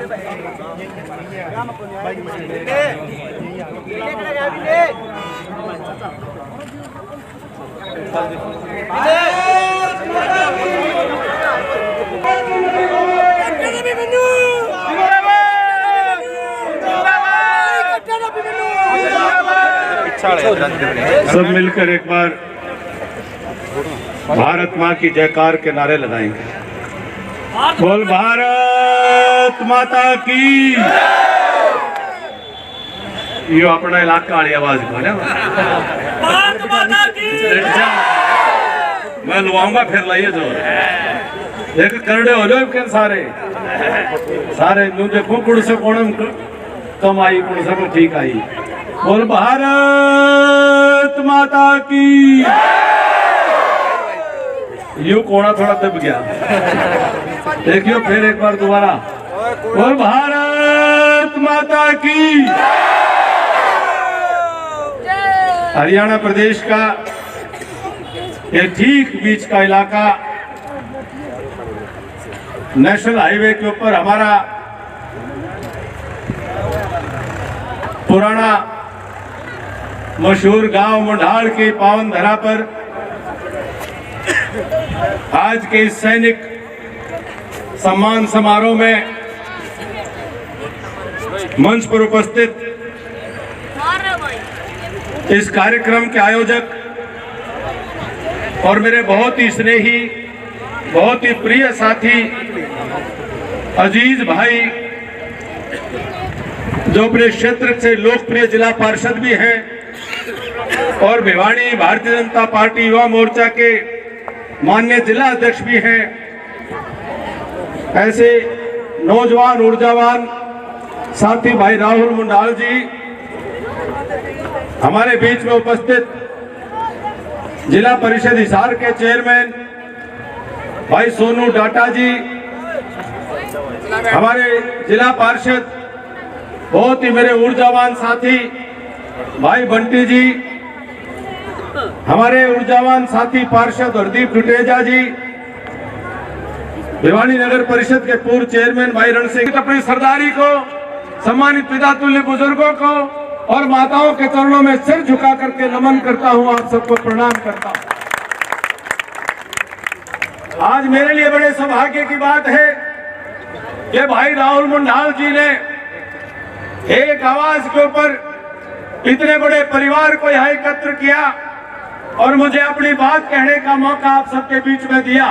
सब मिलकर एक बार भारत माँ की जयकार के नारे लगाएंगे। बोल भारत माता की। यो अपना इलाका वाली आवाज बोले भारत माता की। मैं लुआऊंगा फिर लाइए जो देख करड़े हो जाओ के सारे सारे मुझे कुकुड़ से कोणम कम आई कुड़ से ठीक आई। बोल भारत माता की। यू कोना थोड़ा दब गया, देखियो फिर एक बार दोबारा। बोल भारत माता की। हरियाणा प्रदेश का ये ठीक बीच का इलाका, नेशनल हाईवे के ऊपर हमारा पुराना मशहूर गांव मुंडाल की पावन धरा पर आज के इस सैनिक सम्मान समारोह में मंच पर उपस्थित इस कार्यक्रम के आयोजक और मेरे बहुत ही स्नेही, बहुत ही प्रिय साथी अजीज भाई, जो अपने क्षेत्र से लोकप्रिय जिला पार्षद भी हैं और भिवाड़ी भारतीय जनता पार्टी युवा मोर्चा के माननीय जिला अध्यक्ष भी हैं, ऐसे नौजवान ऊर्जावान साथी भाई राहुल मुंडाल जी, हमारे बीच में उपस्थित जिला परिषद हिसार के चेयरमैन भाई सोनू डाटा जी, हमारे जिला पार्षद बहुत ही मेरे ऊर्जावान साथी भाई बंटी जी, हमारे ऊर्जावान साथी पार्षद हरदीप टुटेजा जी, भिवाड़ी नगर परिषद के पूर्व चेयरमैन भाई रण सिंह, अपनी सरदारी को, सम्मानित पिता तुल्य बुजुर्गों को और माताओं के चरणों में सिर झुका करके नमन करता हूं, आप सबको प्रणाम करता हूं। आज मेरे लिए बड़े सौभाग्य की बात है कि भाई राहुल मुंडाल जी ने एक आवाज के ऊपर इतने बड़े परिवार को यहाँ एकत्र किया और मुझे अपनी बात कहने का मौका आप सबके बीच में दिया।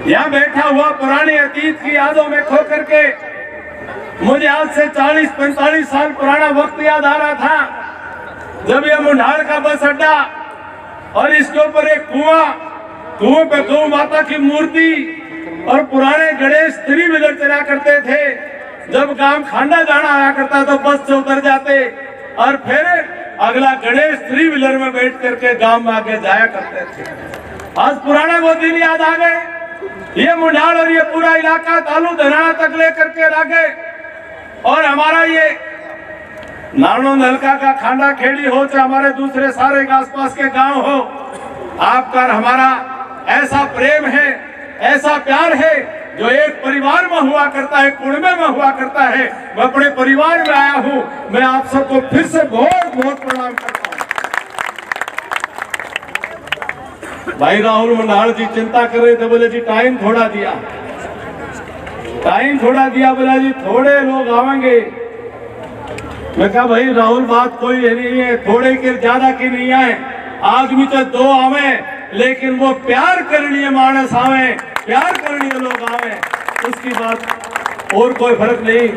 यहाँ बैठा हुआ पुराने अतीत की यादों में खो करके मुझे आज से 40-45 साल पुराना वक्त याद आ रहा था, जब यह मुंडाल का बस अड्डा और इसके ऊपर एक कुआं पे गौ माता की मूर्ति और पुराने गणेश 3 व्हीलर चला करते थे। जब गांव खांडा जाना आया करता तो बस से उतर जाते और फिर अगला गणेश 3 व्हीलर में बैठ करके गांव में आगे जाया करते थे। आज पुराने वो दिन याद आ गए। ये मुंडाल और ये पूरा इलाका तालू धनाना तक लेकर के लागे और हमारा ये नानो नलका का खांडा खेड़ी हो चाहे हमारे दूसरे सारे आसपास के गांव हो, आपका हमारा ऐसा प्रेम है, ऐसा प्यार है जो एक परिवार में हुआ करता है, कुड़मे में हुआ करता है। मैं अपने परिवार में आया हूं, मैं आप सबको फिर से बहुत बहुत प्रणाम करता हूं। भाई राहुल मुंडाल जी चिंता कर रहे थे, बोले जी टाइम थोड़ा दिया, बोला जी थोड़े लोग आवेंगे। मैं कहा भाई राहुल बात कोई नहीं है, थोड़े के ज्यादा की नहीं आए, आदमी तो 2 आवे, लेकिन वो प्यार करनी मानस आवे, प्यार करनी लोग आवे, उसकी बात और कोई फर्क नहीं।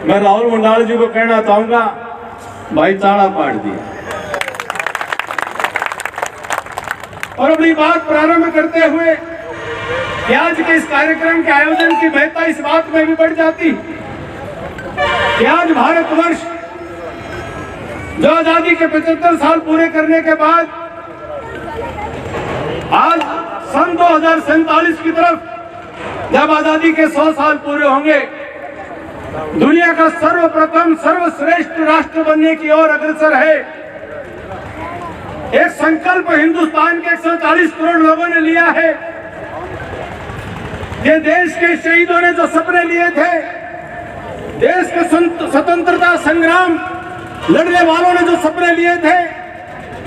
मैं राहुल मुंडाल जी को कहना चाहूंगा, भाई ताड़ा पाड़ दिया। और अपनी बात प्रारंभ करते हुए कि आज के इस कार्यक्रम के आयोजन की महत्ता इस बात में भी बढ़ जाती कि आज भारतवर्ष जो आजादी के 75 साल पूरे करने के बाद आज सन 2047 की तरफ जब आजादी के 100 साल पूरे होंगे, दुनिया का सर्वप्रथम सर्वश्रेष्ठ राष्ट्र बनने की ओर अग्रसर है। एक संकल्प हिंदुस्तान के 140 करोड़ लोगों ने लिया है। ये देश के शहीदों ने जो सपने लिए थे देश के स्वतंत्रता संग्राम लड़ने वालों ने जो सपने लिए थे,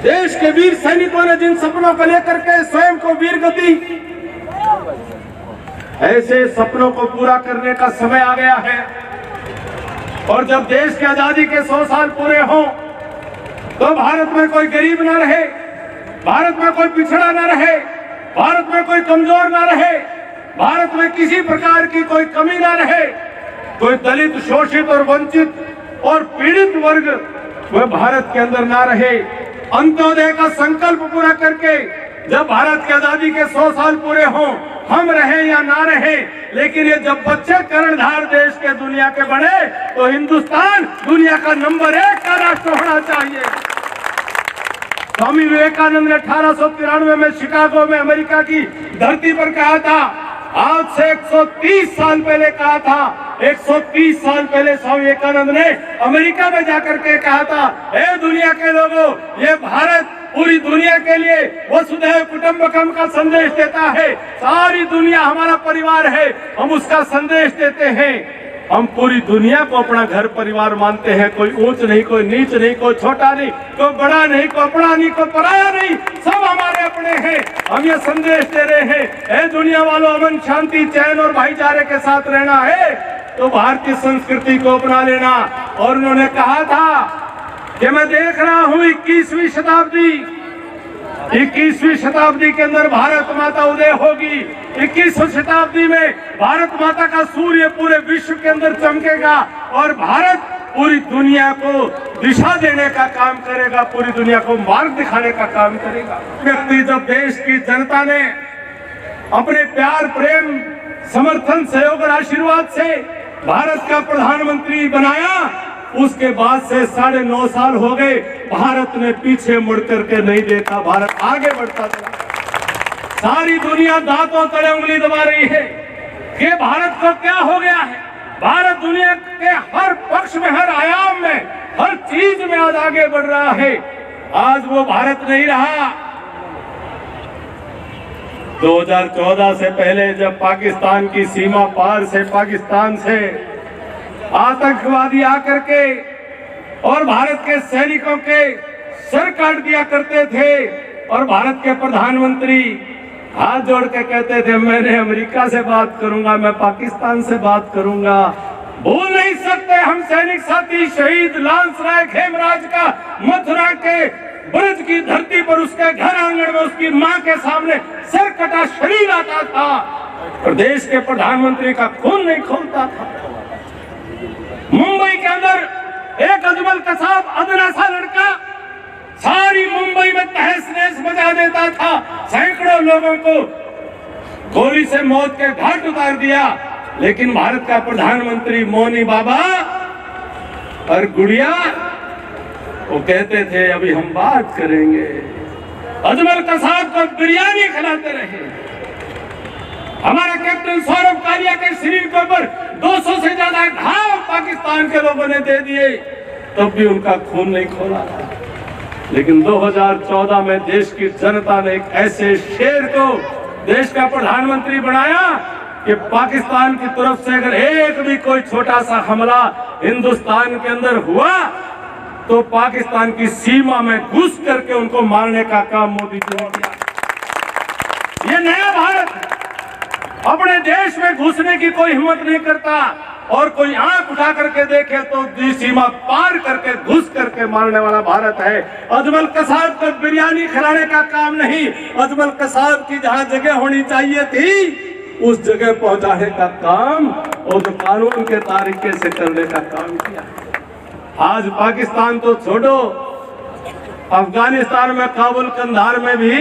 देश के वीर सैनिकों ने जिन सपनों को लेकर के स्वयं को वीर गति, ऐसे सपनों को पूरा करने का समय आ गया है। और जब देश की आजादी के 100 साल पूरे हों तो भारत में कोई गरीब ना रहे, भारत में कोई पिछड़ा ना रहे, भारत में कोई कमजोर ना रहे, भारत में किसी प्रकार की कोई कमी ना रहे, कोई दलित, शोषित और वंचित और पीड़ित वर्ग वह भारत के अंदर ना रहे। अंत्योदय का संकल्प पूरा करके जब भारत की आजादी के 100 साल पूरे हों, हम रहे या ना रहे, लेकिन ये जब बच्चे कर्णधार देश के दुनिया के बने तो हिंदुस्तान दुनिया का नंबर 1 का राष्ट्र होना चाहिए। स्वामी विवेकानंद ने 1893 में शिकागो में अमेरिका की धरती पर कहा था, आज से 130 साल पहले कहा था, 130 साल पहले स्वामी विवेकानंद ने अमेरिका में जाकर के कहा था, ए दुनिया के लोगों, ये भारत पूरी दुनिया के लिए वसुधैव कुटुंबकम का संदेश देता है। सारी दुनिया हमारा परिवार है, हम उसका संदेश देते हैं। हम पूरी दुनिया को अपना घर परिवार मानते हैं, कोई ऊंच नहीं, कोई नीच नहीं, कोई छोटा नहीं, कोई बड़ा नहीं, कोई अपना नहीं, कोई पराया नहीं, सब हमारे अपने हैं। हम ये संदेश दे रहे हैं, ए दुनिया वालों, अमन, शांति, चैन और भाईचारे के साथ रहना है तो भारतीय संस्कृति को अपना लेना। और उन्होंने कहा था कि मैं देख रहा हूं 21वीं शताब्दी के अंदर भारत माता उदय होगी। 21वीं शताब्दी में भारत माता का सूर्य पूरे विश्व के अंदर चमकेगा और भारत पूरी दुनिया को दिशा देने का काम करेगा, पूरी दुनिया को मार्ग दिखाने का काम करेगा। व्यक्ति जब देश की जनता ने अपने प्यार, प्रेम, समर्थन, सहयोग और आशीर्वाद से भारत का प्रधानमंत्री बनाया, उसके बाद से 9.5 साल हो गए, भारत ने पीछे मुड़ करके नहीं देखा, भारत आगे बढ़ता चला। सारी दुनिया दांतों तले उंगली दबा रही है कि भारत को क्या हो गया है। भारत दुनिया के हर पक्ष में, हर आयाम में, हर चीज में आज आगे बढ़ रहा है। आज वो भारत नहीं रहा। 2014 से पहले जब पाकिस्तान की सीमा पार से, पाकिस्तान से आतंकवादी आकर के और भारत के सैनिकों के सर काट दिया करते थे और भारत के प्रधानमंत्री हाथ जोड़ के कहते थे, मैंने अमेरिका से बात करूंगा, मैं पाकिस्तान से बात करूंगा। भूल नहीं सकते हम सैनिक साथी शहीद लांस राय खेमराज का मथुरा के ब्रज की धरती पर उसके घर आंगन में उसकी मां के सामने सर कटा शरीर आता था और देश के प्रधानमंत्री का खून नहीं खोलता था। मुंबई के अंदर एक अजमल कसाब, अदना सा लड़का सारी मुंबई में तहस नहस मचा देता था, सैकड़ों लोगों को गोली से मौत के घाट उतार दिया। लेकिन भारत का प्रधानमंत्री मोनी बाबा और गुड़िया वो कहते थे अभी हम बात करेंगे। अजमल कसाब को बिरयानी खिलाते रहे। हमारा कैप्टन सौरभ कालिया के शरीर के ऊपर 200 से ज्यादा घाव पाकिस्तान के लोगों ने दे दिए, तब भी उनका खून नहीं खोला। लेकिन 2014 में देश की जनता ने एक ऐसे शेर को देश का प्रधानमंत्री बनाया कि पाकिस्तान की तरफ से अगर एक भी कोई छोटा सा हमला हिंदुस्तान के अंदर हुआ तो पाकिस्तान की सीमा में घुस करके उनको मारने का काम मोदी जी ने किया। ये नया भारत अपने देश में घुसने की कोई हिम्मत नहीं करता और कोई आंख उठा करके देखे तो सीमा पार करके घुस करके मारने वाला भारत है। अजमल कसाब को बिरयानी खिलाने का काम नहीं, अजमल कसाब की जहां जगह होनी चाहिए थी उस जगह पहुंचाने का काम और जो कानून के तरीके से करने का काम किया। आज पाकिस्तान तो छोड़ो, अफगानिस्तान में काबुल कंधार में भी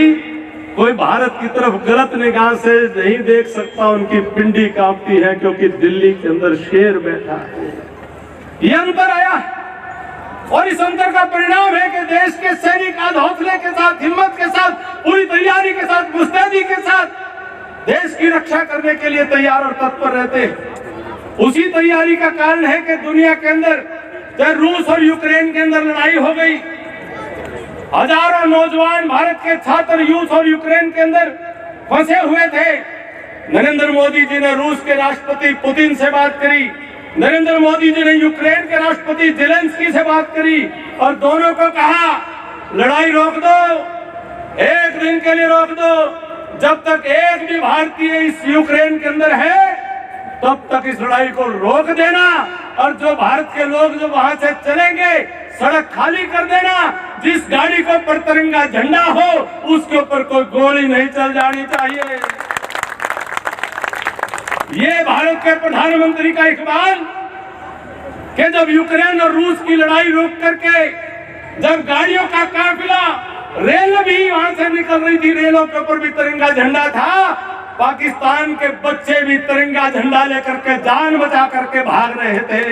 कोई भारत की तरफ गलत निगाह से नहीं देख सकता, उनकी पिंडी कांपती है क्योंकि दिल्ली के अंदर शेर बैठा है। ये अंतर आया और इस अंतर का परिणाम है कि देश के सैनिक आज हौसले के साथ, हिम्मत के साथ, पूरी तैयारी के साथ, मुस्तैदी के साथ देश की रक्षा करने के लिए तैयार और तत्पर रहते हैं। उसी तैयारी का कारण है कि दुनिया के अंदर चाहे रूस और यूक्रेन के अंदर लड़ाई हो गई, हजारों नौजवान भारत के छात्र यूथ और यूक्रेन के अंदर फंसे हुए थे। नरेंद्र मोदी जी ने रूस के राष्ट्रपति पुतिन से बात करी, नरेंद्र मोदी जी ने यूक्रेन के राष्ट्रपति जेलेंस्की से बात करी और दोनों को कहा लड़ाई रोक दो, एक दिन के लिए रोक दो, जब तक एक भी भारतीय इस यूक्रेन के अंदर है तब तक इस लड़ाई को रोक देना, और जो भारत के लोग जो वहां से चलेंगे सड़क खाली कर देना, जिस गाड़ी के ऊपर तिरंगा झंडा हो उसके ऊपर कोई गोली नहीं चल जानी चाहिए। ये भारत के प्रधानमंत्री का इकबाल कि जब यूक्रेन और रूस की लड़ाई रोक करके जब गाड़ियों का काफिला रेल भी वहां से निकल रही थी, रेलों के ऊपर भी तिरंगा झंडा था, पाकिस्तान के बच्चे भी तिरंगा झंडा लेकर के जान बचा करके भाग रहे थे।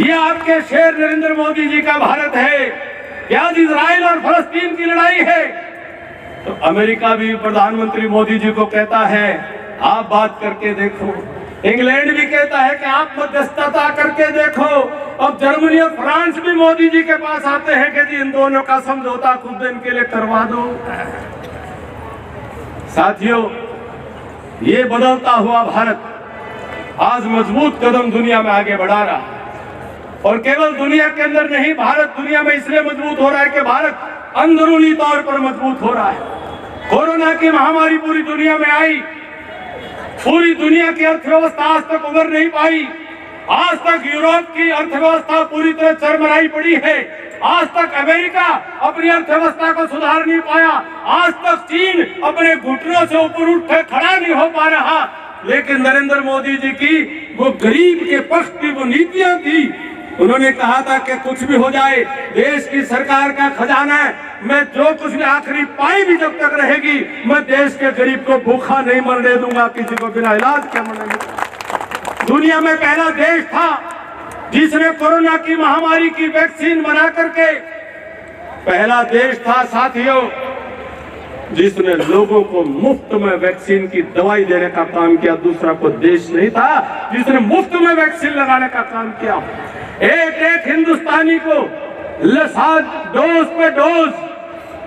ये आपके शेर नरेंद्र मोदी जी का भारत है। क्या आज इजराइल और फलस्तीन की लड़ाई है तो अमेरिका भी प्रधानमंत्री मोदी जी को कहता है आप बात करके देखो, इंग्लैंड भी कहता है कि आप मध्यस्थता करके देखो, अब जर्मनी और फ्रांस भी मोदी जी के पास आते हैं कि जी इन दोनों का समझौता कुछ दिन के लिए करवा दो। साथियों, ये बदलता हुआ भारत आज मजबूत कदम दुनिया में आगे बढ़ा रहा है, और केवल दुनिया के अंदर नहीं, भारत दुनिया में इसलिए मजबूत हो रहा है कि भारत अंदरूनी तौर पर मजबूत हो रहा है। कोरोना की महामारी पूरी दुनिया में आई, पूरी दुनिया की अर्थव्यवस्था आज तक उभर नहीं पाई। आज तक यूरोप की अर्थव्यवस्था पूरी तरह चरमराई पड़ी है। आज तक अमेरिका अपनी अर्थव्यवस्था को सुधार नहीं पाया। आज तक चीन अपने घुटनों से ऊपर उठ कर खड़ा नहीं हो पा रहा। लेकिन नरेंद्र मोदी जी की वो गरीब के पक्ष की वो नीतियां थी, उन्होंने कहा था कि कुछ भी हो जाए देश की सरकार का खजाना है, मैं जो कुछ भी आखिरी पाई भी जब तक रहेगी मैं देश के गरीब को भूखा नहीं मरने दूंगा, किसी को बिना इलाज के मरने दूंगा। दुनिया में पहला देश था जिसने कोरोना की महामारी की वैक्सीन बना करके, पहला देश था साथियों जिसने लोगों को मुफ्त में वैक्सीन की दवाई देने का काम किया। दूसरा कोई देश नहीं था जिसने मुफ्त में वैक्सीन लगाने का काम किया। एक एक हिंदुस्तानी को डोज पे डोज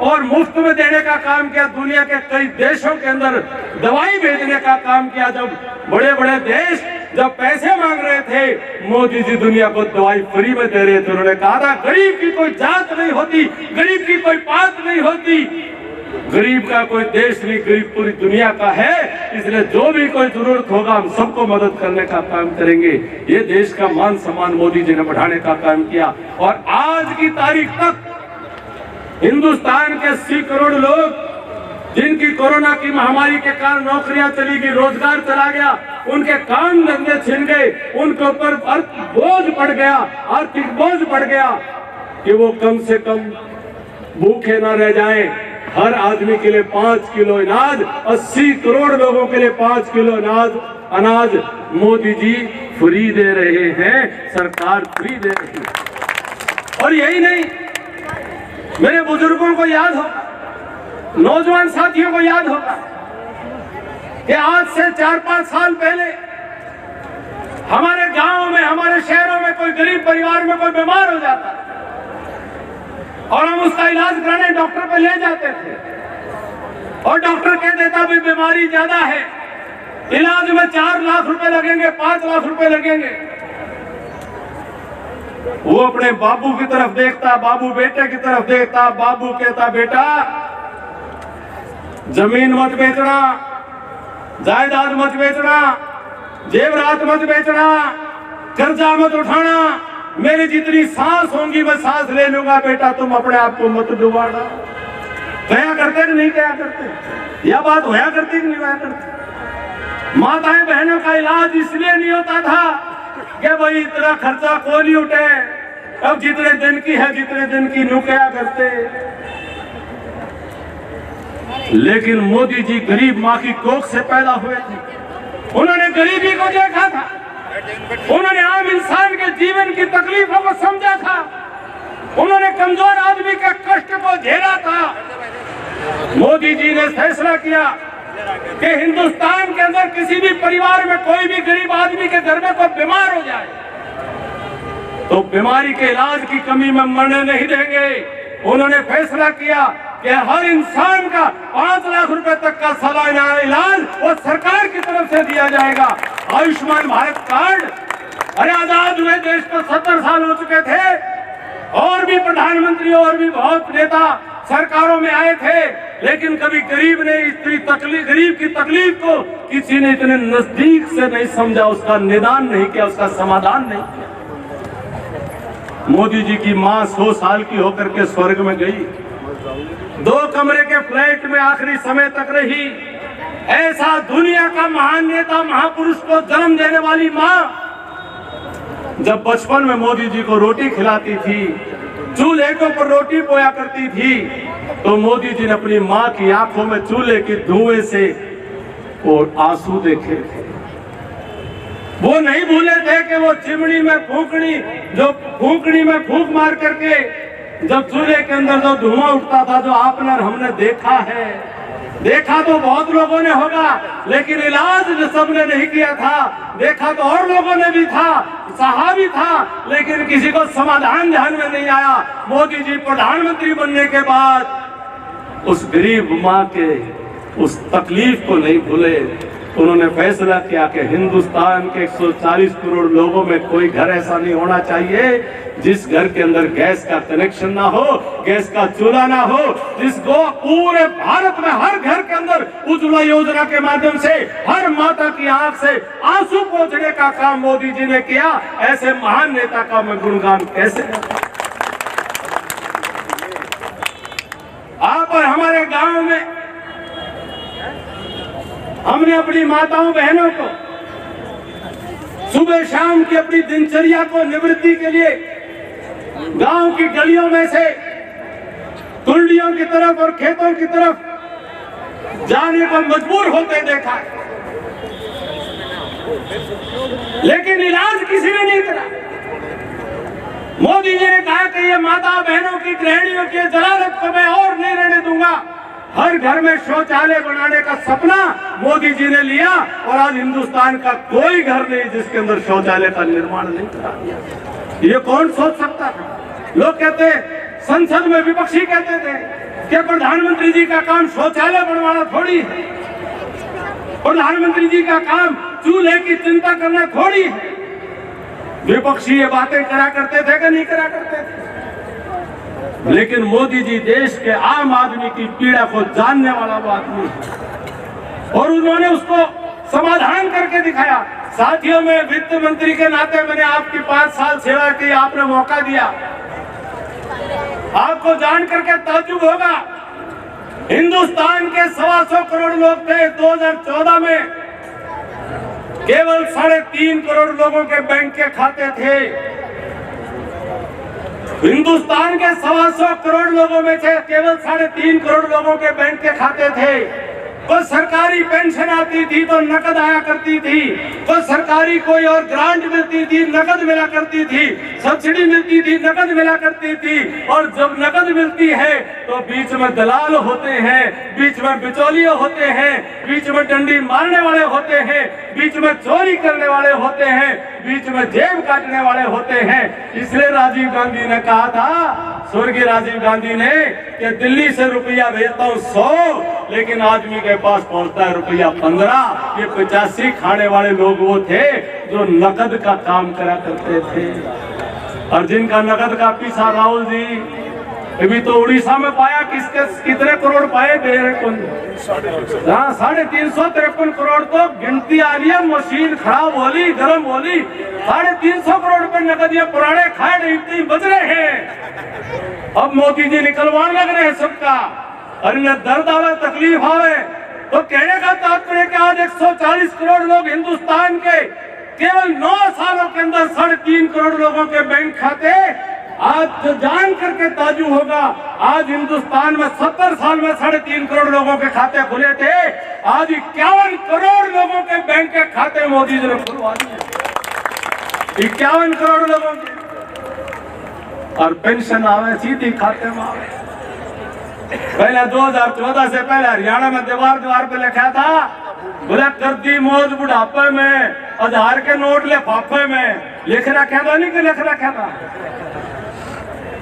और मुफ्त में देने का काम किया। दुनिया के कई देशों के अंदर दवाई भेजने का काम किया। जब बड़े बड़े देश जब पैसे मांग रहे थे, मोदी जी दुनिया को दवाई फ्री में दे रहे थे। उन्होंने कहा था गरीब की कोई जात नहीं होती, गरीब की कोई पात नहीं होती, गरीब का कोई देश नहीं, गरीब पूरी दुनिया का है। इसलिए जो भी कोई जरूरत होगा हम सबको मदद करने का काम करेंगे। ये देश का मान सम्मान मोदी जी ने बढ़ाने का काम किया। और आज की तारीख तक हिंदुस्तान के 80 करोड़ लोग जिनकी कोरोना की महामारी के कारण नौकरियां चली गई, रोजगार चला गया, उनके काम धंधे छिन गए, उनके ऊपर बोझ पड़ गया, आर्थिक बोझ पड़ गया कि वो कम से कम भूखे ना रह जाएं। हर आदमी के लिए 5 किलो अनाज, 80 करोड़ लोगों के लिए 5 किलो अनाज मोदी जी फ्री दे रहे हैं, सरकार फ्री दे रही है। और यही नहीं, मेरे बुजुर्गों को याद होगा, नौजवान साथियों को याद होगा कि आज से 4-5 साल पहले हमारे गांव में, हमारे शहरों में कोई गरीब परिवार में कोई बीमार हो जाता और हम उसका इलाज कराने डॉक्टर पे ले जाते थे और डॉक्टर कह देता भी बीमारी ज्यादा है, इलाज में 4 लाख रुपए लगेंगे, 5 लाख रुपए लगेंगे। वो अपने बाबू की तरफ देखता, बाबू बेटे की तरफ देखता, बाबू कहता बेटा जमीन मत बेचना, जायदाद मत बेचना, जेवरात मत बेचना, कर्जा मत उठाना, मेरी जितनी सांस होंगी मैं सांस ले लूंगा, बेटा तुम अपने आप को मत डुबाना। कहा करते कि नहीं कहा करते? यह बात होया करती कि नहीं होया करती? माताएं बहनों का इलाज इसलिए नहीं होता था कि भाई इतना खर्चा को नहीं उठे, अब जितने दिन की है जितने दिन की नुकया करते। लेकिन मोदी जी गरीब माँ की कोख से पैदा हुए थे, उन्होंने गरीबी को देखा था, उन्होंने आम इंसान के जीवन की तकलीफों को समझा था, उन्होंने कमजोर आदमी के कष्ट को झेला था। मोदी जी ने फैसला किया कि हिंदुस्तान के अंदर किसी भी परिवार में कोई भी गरीब आदमी के घर में कोई बीमार हो जाए तो बीमारी के इलाज की कमी में मरने नहीं देंगे। उन्होंने फैसला किया कि हर इंसान का 5 लाख रुपए तक का सालाना इलाज वो सरकार की तरफ से दिया जाएगा। आयुष्मान भारत कार्ड, अरे आजाद हुए देश को 70 साल हो चुके थे, और भी प्रधानमंत्री और भी बहुत नेता सरकारों में आए थे, लेकिन कभी गरीब ने इतनी तकलीफ, गरीब की तकलीफ को किसी ने इतने नजदीक से नहीं समझा, उसका निदान नहीं किया, उसका समाधान नहीं किया। मोदी जी की मां 100 साल की होकर के स्वर्ग में गई, 2 कमरे के फ्लैट में आखिरी समय तक रही। ऐसा दुनिया का महान नेता, महापुरुष को जन्म देने वाली मां जब बचपन में मोदी जी को रोटी खिलाती थी, चूल्हे के ऊपर रोटी पोया करती थी, तो मोदी जी ने अपनी मां की आंखों में चूल्हे के धुएं से वो आंसू देखे थे। वो नहीं भूले थे कि वो चिमनी में फूंकनी में फूंक मार करके जब चूल्हे के अंदर जो धुआं उठता था, जो आपने और हमने देखा है, देखा तो बहुत लोगों ने होगा, लेकिन इलाज जो सबने नहीं किया था। देखा तो और लोगों ने भी था, सहा भी था, लेकिन किसी को समाधान ध्यान में नहीं आया। मोदी जी प्रधानमंत्री बनने के बाद उस गरीब माँ के उस तकलीफ को नहीं भूले। उन्होंने फैसला किया कि हिंदुस्तान के 140 करोड़ लोगों में कोई घर ऐसा नहीं होना चाहिए जिस घर के अंदर गैस का कनेक्शन ना हो, गैस का चूल्हा ना हो, जिसको पूरे भारत में हर घर के अंदर उज्ज्वला योजना के माध्यम से हर माता की आंख से आंसू पोंछने का काम मोदी जी ने किया। ऐसे महान नेता का मैं गुणगान कैसे करूं। आप और हमारे गांव में हमने अपनी माताओं बहनों को सुबह शाम की अपनी दिनचर्या को निवृत्ति के लिए गांव की गलियों में से कुंडियों की तरफ और खेतों की तरफ जाने को मजबूर होते देखा, लेकिन इलाज किसी ने नहीं करा। मोदी जी ने कहा कि ये माता बहनों की गृहिणियों की जलालत को मैं और नहीं रहने दूंगा। हर घर में शौचालय बनाने का सपना मोदी जी ने लिया, और आज हिंदुस्तान का कोई घर नहीं जिसके अंदर शौचालय का निर्माण नहीं करा दिया। ये कौन सोच सकता था। लोग कहते, संसद में विपक्षी कहते थे कि प्रधानमंत्री जी का काम शौचालय बनवाना थोड़ी है, प्रधानमंत्री जी का काम चूल्हे की चिंता करना थोड़ी है। विपक्षी ये बातें करा करते थे कि नहीं करा करते थे, लेकिन मोदी जी देश के आम आदमी की पीड़ा को जानने वाला वो आदमी है, और उन्होंने उसको समाधान करके दिखाया। साथियों, में वित्त मंत्री के नाते मैंने आपकी 5 साल सेवा की, आपने मौका दिया। आपको जान करके ताज्जुब होगा, हिंदुस्तान के 125 करोड़ लोग थे 2014 में, केवल 3.5 करोड़ लोगों के बैंक के खाते थे। हिंदुस्तान के 125 करोड़ लोगों में से केवल 3.5 करोड़ लोगों के बैंक के खाते थे। कोई सरकारी पेंशन आती थी तो नकद आया करती थी, कोई सरकारी कोई और ग्रांट मिलती थी नकद मिला करती थी, सब्सिडी मिलती थी नकद मिला करती थी। और जब नकद मिलती है तो बीच में दलाल होते हैं, बीच में बिचौलिए होते हैं, बीच में डंडी मारने वाले होते हैं, बीच में चोरी करने वाले होते हैं, बीच में जेब काटने वाले होते हैं। इसलिए राजीव गांधी ने कहा था, स्वर्गीय राजीव गांधी ने, कि दिल्ली से रुपया भेजता हूँ 100, लेकिन आदमी के पास पहुंचता है रुपया 15। ये 85 खाने वाले लोग वो थे जो नकद का काम करा करते थे, और जिनका नकद का पीछा राहुल जी अभी तो उड़ीसा में पाया, कितने करोड़ पाए दे रहे कौन? 353 करोड़ तो गिनती आ रही है, मशीन खराब होली गर्म होली, 350 करोड़ रुपए नकद ये पुराने खाए नहीं बच रहे हैं। अब मोदी जी निकलवाने लग रहे हैं सबका। अरे न दर्द आवे तकलीफ आवे, तो कहने का तात्पर्य कि आज 140 करोड़ लोग हिंदुस्तान के केवल 9 सालों के अंदर 3.5 करोड़ लोगों के बैंक खाते, आज तो जान करके ताज्जुब होगा, आज हिंदुस्तान में 70 साल में 3.5 करोड़ लोगों के खाते खुले थे, आज 51 करोड़ लोगों के बैंक के खाते मोदी जी ने खुलवा दिए। 51 करोड़ लोगों के, और पेंशन आवे सीधी खाते में आवे। पहले 2014 से पहले हरियाणा में दीवार पे लिखा था, बोले कर दी मौज बुढ़ापे में, 1000 के नोट ले फाफे में। लिख रखा था नहीं कि लिख रखा था?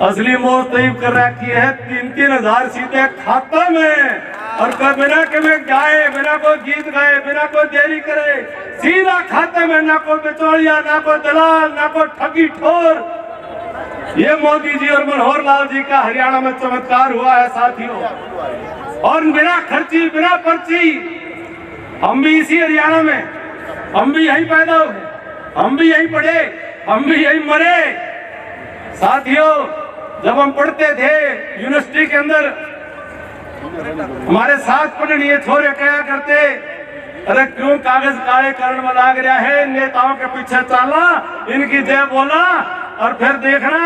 असली मौत तय कर रखी है 3-3 हजार सीधे खाता में, और बिना के में गाए, बिना कोई गीत गाए, बिना कोई देरी करे, सीधा खाते में, ना कोई बिचौलिया, ना कोई दलाल, ना कोई ठगी ठोर। ये मोदी जी और मनोहर लाल जी का हरियाणा में चमत्कार हुआ है साथियों। और बिना खर्ची, बिना पर्ची, हम भी इसी हरियाणा में, हम भी यहीं पैदा हुए, हम भी यहीं पढ़े, हम भी यहीं मरे। साथियों, जब हम पढ़ते थे यूनिवर्सिटी के अंदर, हमारे साथ पढ़ने छोरे कहा करते, अरे क्यों कागज काले करण में लाग रहा है, नेताओं के पीछे चला, इनकी जय बोला, और फिर देखना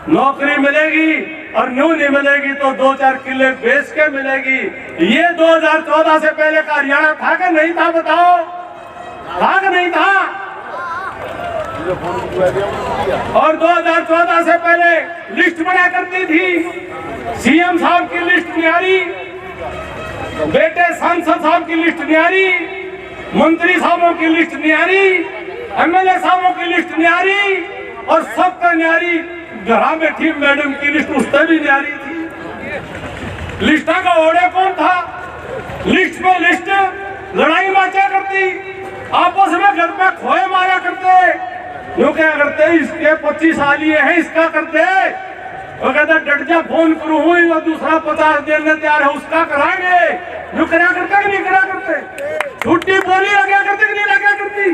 नौकरी मिलेगी, और न्यू नहीं मिलेगी तो 2-4 किले बेच के मिलेगी। ये 2014 से पहले का हरियाणा था कि नहीं था, बताओ, था कि नहीं था? और 2014 से पहले लिस्ट बना करती थी, सीएम साहब की लिस्ट न्यारी, बेटे सांसद साहब की लिस्ट न्यारी, मंत्री साहबों की लिस्ट न्यारी, एमएलए साहबों की लिस्ट न्यारी, और सबका न्यारी घर बैठी मैडम की लिस्ट उससे भी न्यारी थी। लिस्टा का ओढ़े कौन था? लिस्ट में लिस्ट लड़ाई बाचा करती, आपस में घर पे खोए मारा करते। जो क्या करते, इसके 25 साल ये है, इसका करते, वो कहता डट जा, फोन करूँ वो दूसरा 50 देने तैयार है, उसका कराएंगे। जो करा करते कि नहीं करा करते? छुट्टी बोली लगा करते कि नहीं लगा करती?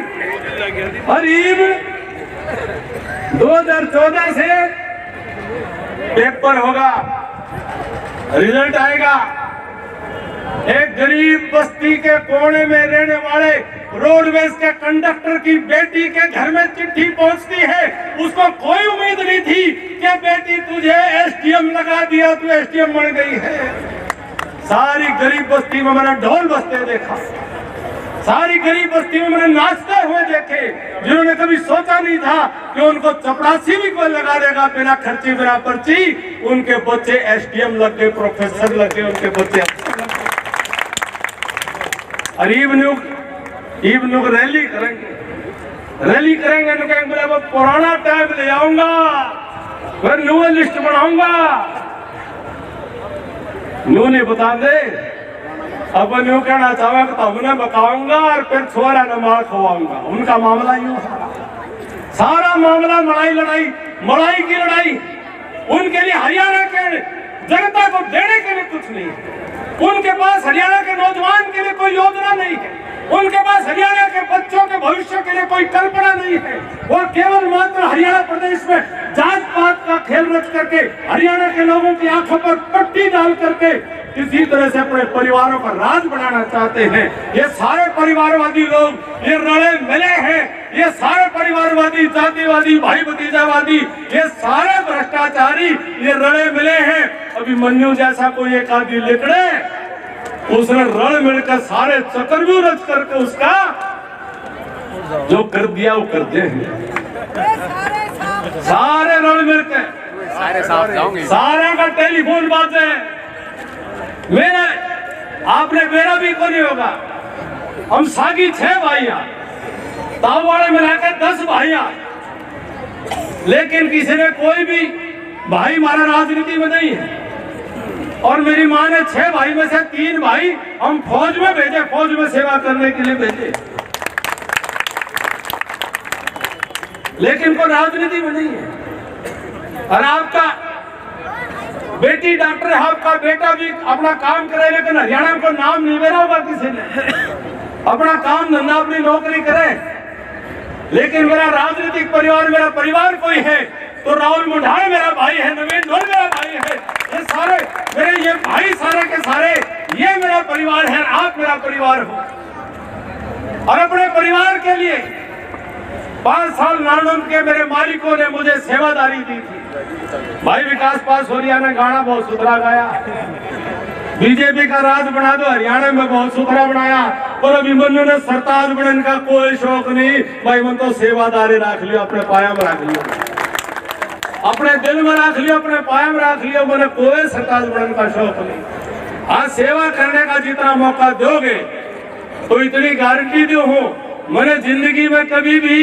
करीब 2014 से पेपर होगा, रिजल्ट आएगा। एक गरीब बस्ती के कोने में रहने वाले रोडवेज के कंडक्टर की बेटी के घर में चिट्ठी पहुंचती है। उसको कोई उम्मीद नहीं थी कि बेटी तुझे एसडीएम लगा दिया, तू एसडीएम बन गई है। सारी गरीब बस्ती में मैंने ढोल बजते देखा, सारी गरीब बस्ती में मैंने नाचते हुए देखे, जिन्होंने कभी सोचा नहीं था कि उनको चपरासी भी कोई लगा देगा बिना खर्ची, बिना पर्ची। उनके बच्चे एसडीएम लग गए, प्रोफेसर लग गए, उनके बच्चे अफसर लग गए। और इवनुक रैली करेंगे, रैली करेंगे तो कहेंगे बोले वो पुराना टाइम ले आऊंगा, फिर न्यू लिस्ट बनाऊंगा। न्यू नहीं बता दे, अब न्यू कहना चाहे तो हमने बताऊंगा और फिर छोरा न मार खवाऊंगा। उनका मामला यूं सारा मामला मलाई की लड़ाई। उनके लिए हरियाणा के जनता को देने के लिए कुछ नहीं है। उनके पास हरियाणा के नौजवान के लिए कोई योजना नहीं है। उनके पास हरियाणा के बच्चों के भविष्य के लिए कोई कल्पना नहीं है। वो केवल मात्र हरियाणा प्रदेश में जात पात का खेल रच करके, हरियाणा के लोगों की आंखों पर पट्टी डाल करके किसी तरह से अपने परिवारों का राज बनाना चाहते हैं। ये सारे परिवारवादी लोग ये रले मिले हैं, ये सारे परिवारवादी, जातिवादी, भाई भतीजावादी, ये सारे भ्रष्टाचारी ये रले मिले हैं। अभी मन्नू जैसा कोई एक आदमी लिखड़े, उसने रल मिलकर सारे चक्रव्यूह रच करके उसका जो कर दिया वो कर दे। सारे रल मिलकर सारे का टेलीफोन बाजे, मेरा आपने मेरा भी को नहीं होगा। हम सागी 6 भाइयां, ताऊ वाले मिलाकर 10 भाइयां, लेकिन किसी ने कोई भी भाई हमारा राजनीति में नहीं है। और मेरी माँ ने 6 भाई में से 3 भाई हम फौज में भेजे, फौज में सेवा करने के लिए भेजे, लेकिन कोई राजनीति में नहीं है। और आपका बेटी डॉक्टर है, आपका बेटा भी अपना काम करे, लेकिन हरियाणा को नाम नहीं मेरा होगा किसी ने। अपना काम धंधा, अपनी नौकरी करे, लेकिन मेरा राजनीतिक परिवार, मेरा परिवार कोई है तो राहुल मुंडाल मेरा भाई है, नवीन ढोल मेरा भाई है। ये सारे मेरे ये भाई सारे के सारे ये मेरा परिवार है, आप मेरा परिवार हो। और अपने परिवार के लिए 5 साल नालंद के मेरे मालिकों ने मुझे सेवादारी दी थी। भाई विकास पासवानिया ने गाना बहुत सुथरा गाया, बीजेपी का राज बना दो, हरियाणा में बहुत सुथरा बनाया। और अभिमन्यु ने सरताज बनने का कोई शौक नहीं, भाई मन तो सेवादारी रख लियो, अपने पाया में रख लियो, अपने दिल में रख लियो, अपने पाया में रख लियो, मैंने कोई सरताज बनने का शौक नहीं। आज सेवा करने का जितना मौका दोगे तो इतनी गारंटी दो हूं, मैंने जिंदगी में कभी भी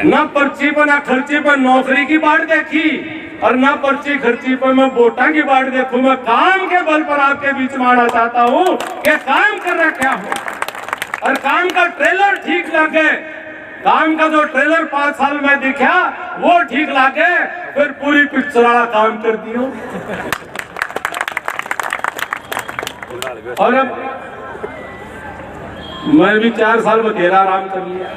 ना पर्ची पर ना खर्ची पर नौकरी की बात देखी, और ना पर्ची खर्ची पर मैं वोटा की बाट देखूं। मैं काम के बल पर आपके बीच में आना चाहता हूं कि काम कर रखा हूं और काम का ट्रेलर ठीक लगे। काम का जो ट्रेलर 5 साल में दिखा वो ठीक लगे, फिर पूरी पिक्चर वाला काम कर दियो। और अब मैं भी 4 साल बतेरा आराम कर लिया,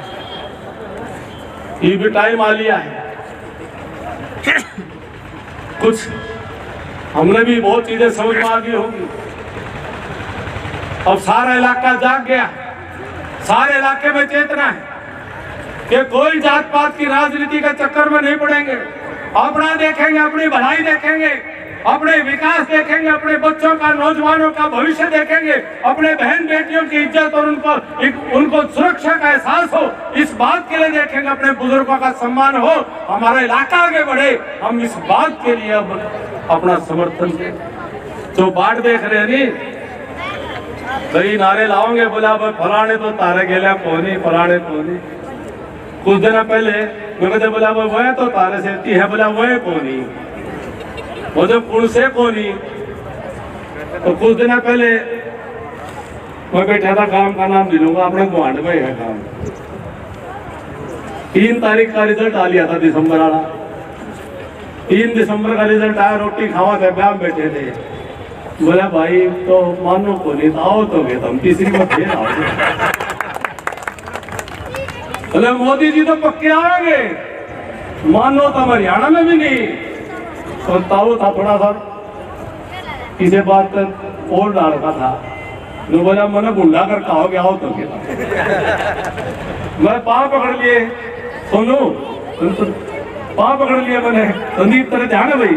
ये भी टाइम आ लिया है। कुछ हमने भी बहुत चीजें समझ में आ गई होगी। अब सारा इलाका जाग गया, सारे इलाके में चेतना है कि कोई जात पात की राजनीति के चक्कर में नहीं पड़ेंगे। अपना देखेंगे, अपनी भलाई देखेंगे, अपने विकास देखेंगे, अपने बच्चों का, नौजवानों का भविष्य देखेंगे, अपने बहन बेटियों की इज्जत और उनको सुरक्षा का एहसास हो, इस बात के लिए देखेंगे, अपने बुजुर्गों का सम्मान हो, हमारा इलाका आगे बढ़े। हम इस बात के लिए अब अपना समर्थन दें। जो बाट देख रहे हैं नहीं, कई नारे लाओगे, बोला फलाने तो तारे गेला कोनी, फलाने कोनी। कुछ दिन पहले मैं कहते बोला वह तो तारे सेती है, बोला वह कोनी, वो जब कुण से कोनी। तो कुछ दिन पहले मैं बैठा था, काम का नाम नहीं लूंगा, अपने गुआंढ में है काम। 3 तारीख का रिजल्ट आ लिया था, दिसंबर वाला। 3 दिसंबर का रिजल्ट आया, रोटी खावा थे, ब्याह बैठे थे। बोला भाई तो मानो को नहीं, आओ तो गए तुम, तीसरी को फिर आओ। बोले मोदी जी तो पक्के आएंगे, मानो तो हरियाणा में भी नहीं। तो ताऊ था थोड़ा सा किसी बात और डाल का था, जो बोला मैंने गुंडा कर कहोगे, आओ तो गया। मैं पाँव पकड़ लिए, सुनो पाँव पकड़ लिए मैंने, संदीप तेरे ध्यान है भाई,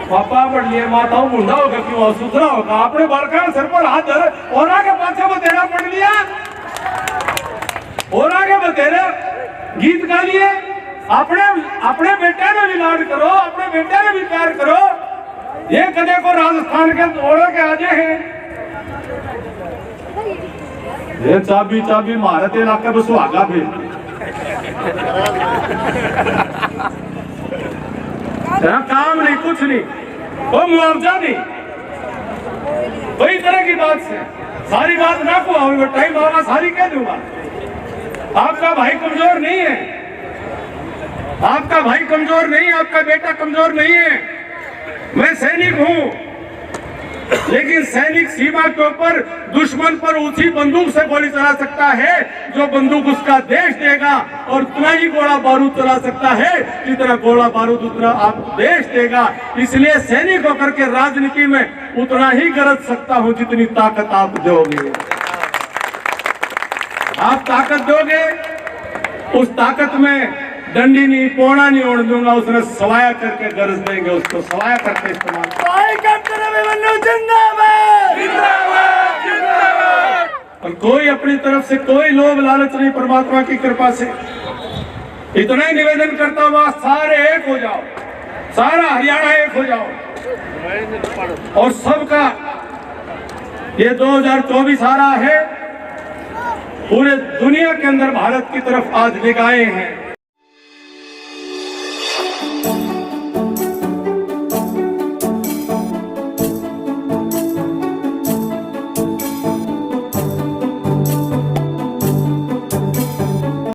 पापा पढ़ लिए, माताओं गुंडा होगा क्यों, सुथरा होगा, आपने बालका सर पर हाथ धर और आगे पाछे बतेरा पढ़ लिया, और आगे बतेरा गीत गा लिए। अपने बेटे में भी लाड करो, अपने बेटे में भी प्यार करो। ये कदे को राजस्थान के दौड़े के आजे हैं, ये चाबी चाबी महारत इलाके में सुहागा भी काम नहीं, कुछ नहीं, वो मुआवजा नहीं, वही तरह की बात से सारी बात ना को टाइम होगा सारी कह दूंगा। आपका भाई कमजोर नहीं है, आपका भाई कमजोर नहीं है, आपका बेटा कमजोर नहीं है। मैं सैनिक हूं, लेकिन सैनिक सीमा के ऊपर दुश्मन पर उसी बंदूक से गोली चला सकता है जो बंदूक उसका देश देगा, और उतना ही गोला बारूद चला सकता है जितना गोला बारूद उतना आप देश देगा। इसलिए सैनिक होकर के राजनीति में उतना ही गरज सकता हूं जितनी ताकत आप दोगे। आप ताकत दोगे, उस ताकत में डंडी नहीं, पोना नहीं ओढ़ दूंगा, उसने सवाया करके गरज देंगे, उसको सवाया करके इस्तेमाल। और कोई अपनी तरफ से कोई लोभ लालच नहीं, परमात्मा की कृपा से इतना ही निवेदन करता हुआ सारे एक हो जाओ, सारा हरियाणा एक हो जाओ, और सबका ये 2024 आ रहा है। पूरे दुनिया के अंदर भारत की तरफ आज निगाहें हैं।